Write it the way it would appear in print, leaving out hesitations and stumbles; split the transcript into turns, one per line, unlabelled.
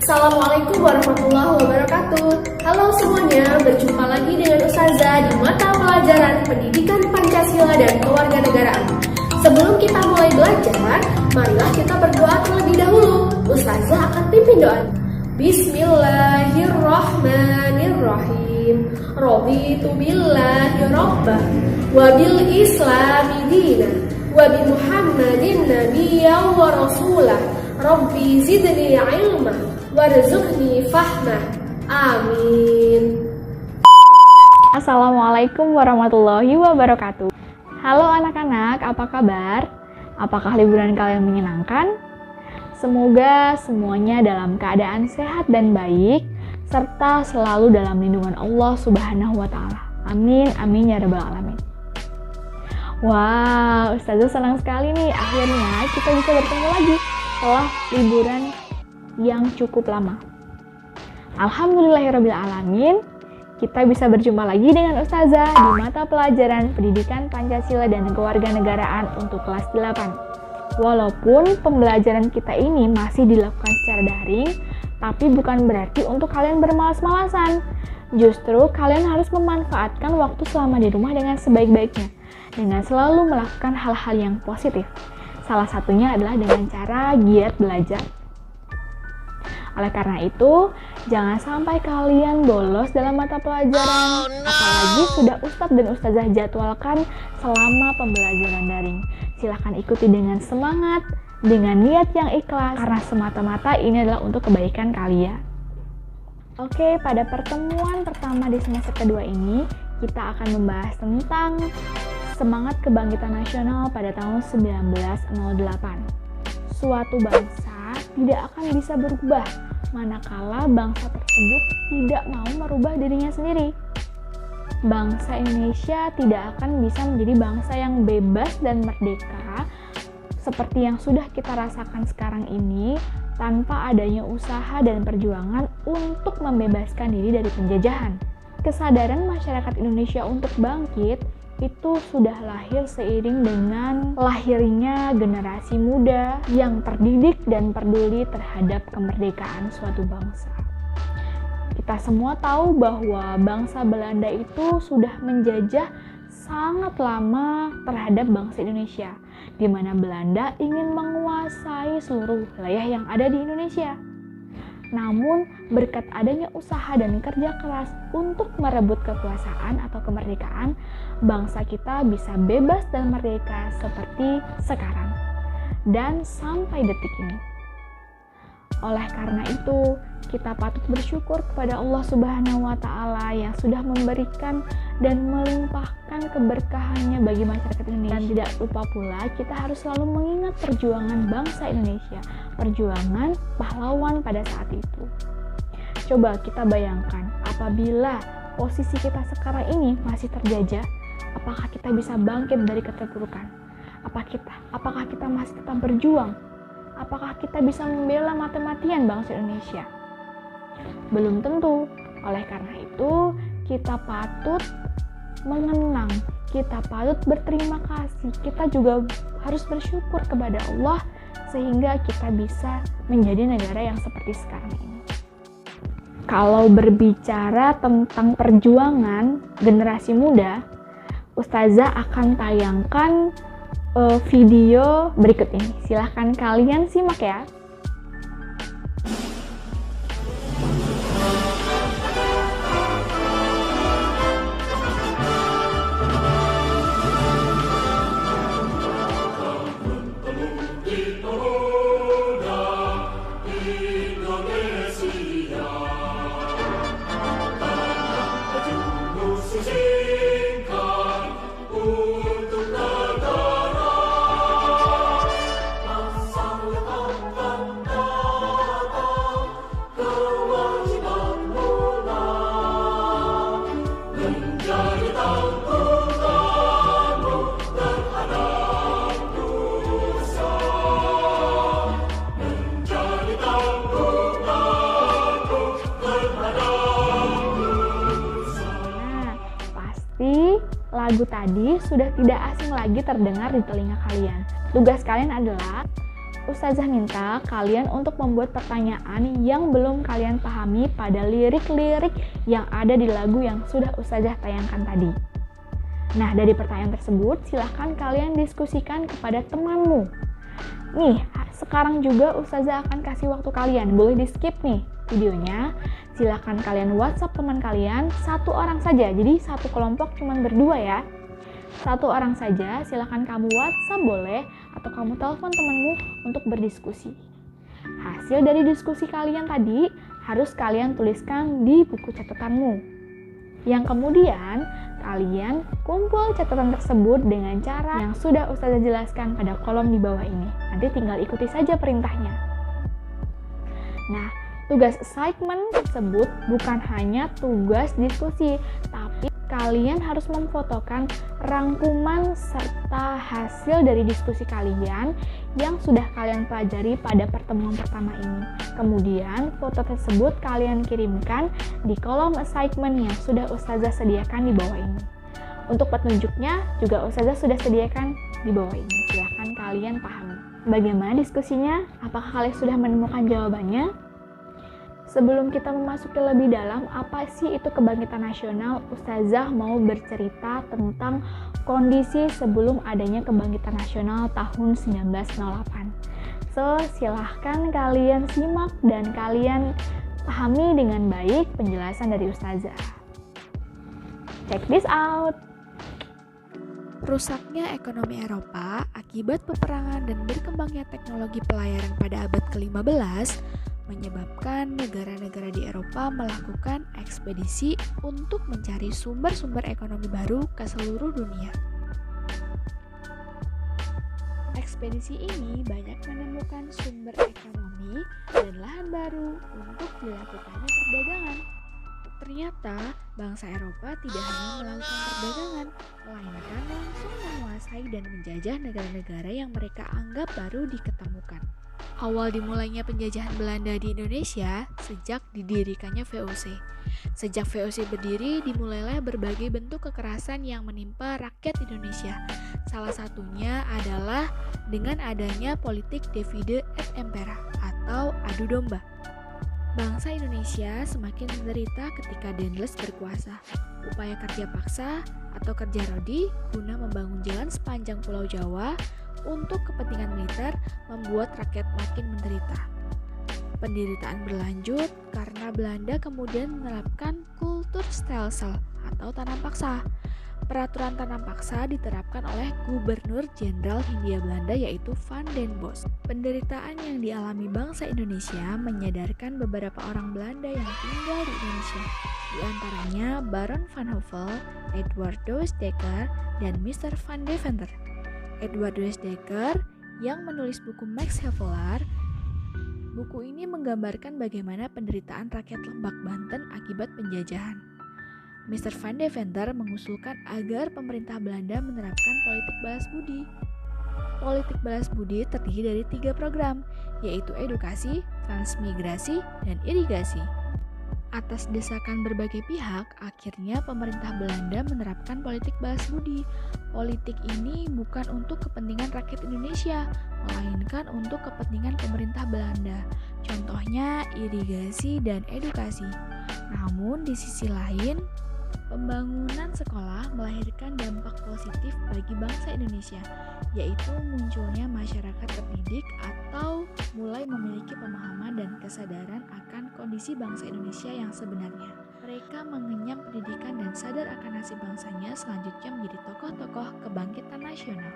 Assalamualaikum warahmatullahi wabarakatuh. Halo semuanya, berjumpa lagi dengan Ustazah di mata pelajaran Pendidikan Pancasila dan Kewarganegaraan. Sebelum kita mulai belajar, marilah kita berdoa terlebih dahulu. Ustazah akan pimpin doa. Bismillahirrahmanirrahim. Raditu billahi rabbah wa bil islami dinan wa bi Muhammadin nabiyyan wa rasulah. Rabbi zidni ilmah warzuqni fahmah. Amin.
Assalamualaikum warahmatullahi wabarakatuh. Halo anak-anak, apa kabar? Apakah liburan kalian menyenangkan? Semoga semuanya dalam keadaan sehat dan baik, serta selalu dalam lindungan Allah Subhanahu wa Ta'ala. Amin, amin ya Rabbal 'Alamin. Wow, Ustazah senang sekali nih, akhirnya kita bisa bertemu lagi setelah liburan yang cukup lama. Alhamdulillahirrabbilalamin, kita bisa berjumpa lagi dengan Ustazah di mata pelajaran Pendidikan Pancasila dan Kewarganegaraan untuk kelas 8. Walaupun pembelajaran kita ini masih dilakukan secara daring, tapi bukan berarti untuk kalian bermalas-malasan. Justru kalian harus memanfaatkan waktu selama di rumah dengan sebaik-baiknya, dengan selalu melakukan hal-hal yang positif. Salah satunya adalah dengan cara giat belajar. Oleh karena itu, jangan sampai kalian bolos dalam mata pelajaran, apalagi sudah Ustadz dan Ustazah jadwalkan selama pembelajaran daring. Silahkan ikuti dengan semangat, dengan niat yang ikhlas, karena semata-mata ini adalah untuk kebaikan kalian. Oke, pada pertemuan pertama di semester kedua ini, kita akan membahas tentang semangat kebangkitan nasional pada tahun 1908. Suatu bangsa tidak akan bisa berubah manakala bangsa tersebut tidak mau merubah dirinya sendiri. Bangsa Indonesia tidak akan bisa menjadi bangsa yang bebas dan merdeka seperti yang sudah kita rasakan sekarang ini tanpa adanya usaha dan perjuangan untuk membebaskan diri dari penjajahan. Kesadaran masyarakat Indonesia untuk bangkit itu sudah lahir seiring dengan lahirnya generasi muda yang terdidik dan peduli terhadap kemerdekaan suatu bangsa. Kita semua tahu bahwa bangsa Belanda itu sudah menjajah sangat lama terhadap bangsa Indonesia, di mana Belanda ingin menguasai seluruh wilayah yang ada di Indonesia. Namun, berkat adanya usaha dan kerja keras untuk merebut kekuasaan atau kemerdekaan, bangsa kita bisa bebas dan merdeka seperti sekarang dan sampai detik ini. Oleh karena itu, kita patut bersyukur kepada Allah Subhanahu wa Ta'ala yang sudah memberikan dan melimpahkan keberkahannya bagi masyarakat Indonesia. Dan tidak lupa pula, kita harus selalu mengingat perjuangan bangsa Indonesia, perjuangan pahlawan pada saat itu. Coba kita bayangkan, apabila posisi kita sekarang ini masih terjajah, apakah kita bisa bangkit dari keterpurukan? Apakah kita masih tetap berjuang? Apakah kita bisa membela mati-matian bangsa Indonesia? Belum tentu. Oleh karena itu, kita patut mengenang, kita patut berterima kasih, kita juga harus bersyukur kepada Allah sehingga kita bisa menjadi negara yang seperti sekarang ini. Kalau berbicara tentang perjuangan generasi muda, Ustazah akan tayangkan video berikut ini. Silahkan kalian simak ya. lagu tadi sudah tidak asing lagi terdengar di telinga kalian. Tugas kalian adalah Ustazah minta kalian untuk membuat pertanyaan yang belum kalian pahami pada lirik-lirik yang ada di lagu yang sudah Ustazah tayangkan tadi. Nah, dari pertanyaan tersebut, silahkan kalian diskusikan kepada temanmu. Nih, sekarang juga Ustazah akan kasih waktu kalian, boleh di skip nih videonya. Silahkan kalian WhatsApp teman kalian, satu orang saja, jadi satu kelompok cuma berdua ya. Satu orang saja, silahkan kamu WhatsApp boleh, atau kamu telepon temanmu untuk berdiskusi. Hasil dari diskusi kalian tadi harus kalian tuliskan di buku catatanmu. Yang kemudian, kalian kumpul catatan tersebut dengan cara yang sudah Ustazah jelaskan pada kolom di bawah ini. Nanti tinggal ikuti saja perintahnya. Nah, tugas assignment tersebut bukan hanya tugas diskusi, tapi kalian harus memfotokan rangkuman serta hasil dari diskusi kalian yang sudah kalian pelajari pada pertemuan pertama ini. Kemudian, foto tersebut kalian kirimkan di kolom assignment yang sudah Ustazah sediakan di bawah ini. Untuk petunjuknya juga Ustazah sudah sediakan di bawah ini. Silahkan kalian pahami. Bagaimana diskusinya? Apakah kalian sudah menemukan jawabannya? Sebelum kita memasuki lebih dalam, apa sih itu kebangkitan nasional? Ustazah mau bercerita tentang kondisi sebelum adanya kebangkitan nasional tahun 1908. So, silahkan kalian simak dan kalian pahami dengan baik penjelasan dari Ustazah. Check this out!
Rusaknya ekonomi Eropa akibat peperangan dan berkembangnya teknologi pelayaran pada abad ke-15 menyebabkan negara-negara di Eropa melakukan ekspedisi untuk mencari sumber-sumber ekonomi baru ke seluruh dunia. Ekspedisi ini banyak menemukan sumber ekonomi dan lahan baru untuk dilakukannya perdagangan. Ternyata, bangsa Eropa tidak hanya melakukan perdagangan, melainkan langsung menguasai dan menjajah negara-negara yang mereka anggap baru diketemukan. Awal dimulainya penjajahan Belanda di Indonesia sejak didirikannya VOC. Sejak VOC berdiri, dimulailah berbagai bentuk kekerasan yang menimpa rakyat Indonesia. Salah satunya adalah dengan adanya politik divide et impera atau adu domba. Bangsa Indonesia semakin menderita ketika Dendles berkuasa. Upaya kerja paksa atau kerja rodi guna membangun jalan sepanjang Pulau Jawa untuk kepentingan militer membuat rakyat makin menderita. Penderitaan berlanjut karena Belanda kemudian menerapkan kultur stelsel atau tanam paksa. Peraturan tanam paksa diterapkan oleh Gubernur Jenderal Hindia Belanda yaitu Van den Bosch. Penderitaan yang dialami bangsa Indonesia menyadarkan beberapa orang Belanda yang tinggal di Indonesia, di antaranya Baron van Hove, Edwardus Dekker, dan Mr. van Deventer. Edwardus Dekker yang menulis buku Max Havelaar. Buku ini menggambarkan bagaimana penderitaan rakyat Lebak, Banten akibat penjajahan. Mr. van Deventer mengusulkan agar pemerintah Belanda menerapkan politik balas budi. Politik balas budi terdiri dari 3 program, yaitu edukasi, transmigrasi, dan irigasi. Atas desakan berbagai pihak, akhirnya pemerintah Belanda menerapkan politik balas budi. Politik ini bukan untuk kepentingan rakyat Indonesia, melainkan untuk kepentingan pemerintah Belanda. Contohnya irigasi dan edukasi. Namun di sisi lain, pembangunan sekolah melahirkan dampak positif bagi bangsa Indonesia, yaitu munculnya masyarakat terdidik atau mulai memiliki pemahaman dan kesadaran akan kondisi bangsa Indonesia yang sebenarnya. Mereka mengenyam pendidikan dan sadar akan nasib bangsanya, selanjutnya menjadi tokoh-tokoh kebangkitan nasional.